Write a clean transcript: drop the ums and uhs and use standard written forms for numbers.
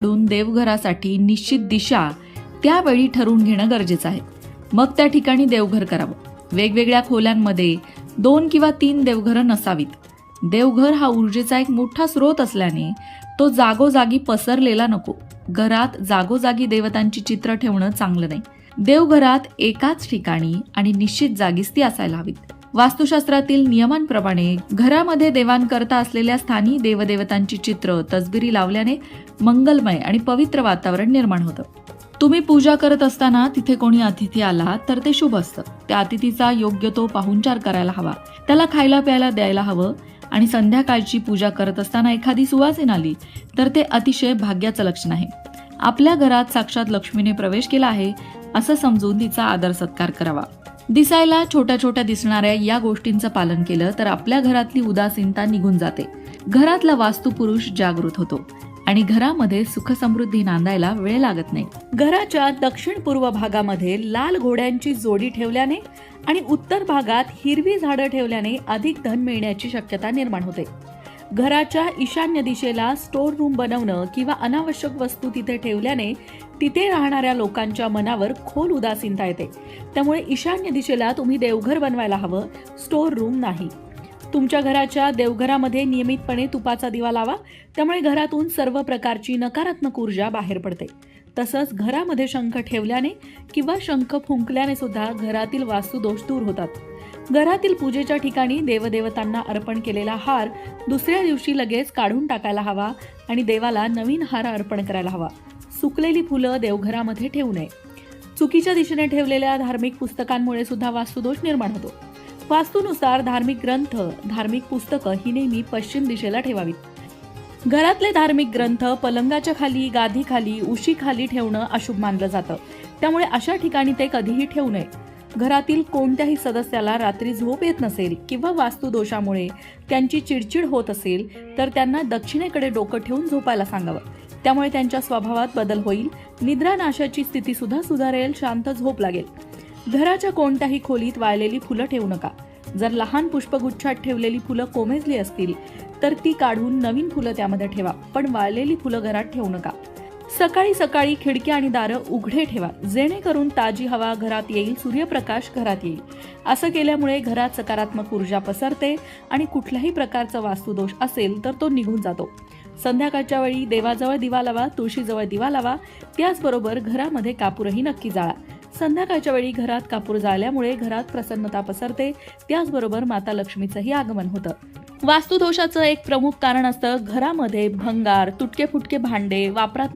कडून देवघरासाठी निश्चित दिशा त्यावेळी ठरवून घेणं गरजेचं आहे. मग त्या ठिकाणी देवघर करावं. वेगवेगळ्या खोल्यांमध्ये 2 किंवा 3 देवघरं नसावीत. देवघर हा ऊर्जेचा एक मोठा स्रोत असल्याने तो जागोजागी पसरलेला नको. घरात जागोजागी देवतांची चित्र ठेवणं चांगलं नाही. देवघरात एकाच ठिकाणी आणि निश्चित जागीच ती असायला हवीत. वास्तुशास्त्रातील नियमांप्रमाणे घरामध्ये देवांकरता असलेल्या स्थानी देवदेवतांची चित्र तसबिरी लावल्याने मंगलमय आणि पवित्र वातावरण निर्माण होतं. तुम्ही पूजा करत असताना तिथे कोणी अतिथी आला तर ते शुभ असतं. त्या अतिथीचा योग्य तो पाहुणचार करायला हवा. त्याला खायला प्यायला द्यायला हवं. आणि संध्याकाळची पूजा करत असताना एखादी सुवासीन आली तर ते अतिशय भाग्याचं लक्षण आहे. आपल्या घरात साक्षात लक्ष्मीने प्रवेश केला आहे असं समजून तिचा आदर सत्कार करावा. दिसायला छोट्या छोट्या दिसणाऱ्या या गोष्टींचं पालन केलं तर आपल्या घरातली उदासीनता निघून जाते. घरातला वास्तुपुरुष जागृत होतो आणि घरामध्ये सुख समृद्धी नांदायला वेळ लागत नाही. घराच्या दक्षिण पूर्व भागामध्ये लाल घोड्यांची जोडी ठेवल्याने आणि उत्तर भागात हिरवी झाडं ठेवल्याने अधिक धन मिळण्याची शक्यता निर्माण होते. घराच्या ईशान्य दिशेला स्टोर रूम बनवणं किंवा अनावश्यक वस्तू तिथे ठेवल्याने तिथे राहणाऱ्या लोकांच्या मनावर खोल उदासीनता येते. त्यामुळे ईशान्य दिशेला तुम्ही देवघर बनवायला हवं, स्टोर रूम नाही. तुमच्या घराच्या देवघरामध्ये नियमितपणे तुपाचा दिवा लावा. त्यामुळे घरातून सर्व प्रकारची नकारात्मक ऊर्जा बाहेर पडते. तसंच घरामध्ये शंख ठेवल्याने किंवा शंख फुंकल्याने सुद्धा घरातील वास्तुदोष दूर होतात. घरातील पूजेच्या ठिकाणी देवदेवतांना अर्पण केलेला हार दुसऱ्या दिवशी लगेच काढून टाकायला हवा आणि देवाला नवीन हार अर्पण करायला हवा. सुकलेली फुलं देवघरामध्ये ठेवू नये. चुकीच्या दिशेने ठेवलेल्या धार्मिक पुस्तकांमुळे सुद्धा वास्तुदोष निर्माण होतो. वास्तूनुसार धार्मिक ग्रंथ, धार्मिक पुस्तकं ही नेहमी पश्चिम दिशेला ठेवावीत. घरातले धार्मिक ग्रंथ पलंगाच्या खाली, गादीखाली, उशीखाली ठेवणं अशुभ मानलं जातं. त्यामुळे अशा ठिकाणी ते कधीही ठेवू नये. घरातील कोणत्याही सदस्याला रात्री झोप येत नसेल किंवा वास्तुदोषामुळे त्यांची चिडचिड होत असेल तर त्यांना दक्षिणेकडे डोकं ठेवून झोपायला सांगावं. त्यामुळे त्यांच्या स्वभावात बदल होईल. निद्रानाशाची स्थिती सुद्धा सुधारेल, शांत झोप लागेल. घराच्या कोणत्याही खोलीत वाळलेली फुलं ठेवू नका. जर लहान पुष्पगुच्छात ठेवलेली फुलं कोमेजली असतील तर ती काढून नवीन फुलं त्यामध्ये ठेवा, पण वाळलेली फुलं घरात ठेवू नका. सकाळी सकाळी खिडक्या आणि दारं उघडे ठेवा, जेणेकरून ताजी हवा घरात येईल, सूर्यप्रकाश घरात येईल. असं केल्यामुळे घरात सकारात्मक ऊर्जा पसरते आणि कुठल्याही प्रकारचा वास्तुदोष असेल तर तो निघून जातो. संध्याकाळच्या वेळी देवाजवळ दिवा लावा, तुळशीजवळ दिवा लावा. त्याचबरोबर घरामध्ये कापूरही नक्की जाळा. संध्याकाळच्या वेळी घरात कापूर जाळल्यामुळे घरात प्रसन्नता पसरते. त्याचबरोबर माता लक्ष्मीचंही आगमन होतं. वास्तुदोषाचं एक प्रमुख कारण असतं घरामध्ये भंगार, तुटके फुटके भांडे, वापरात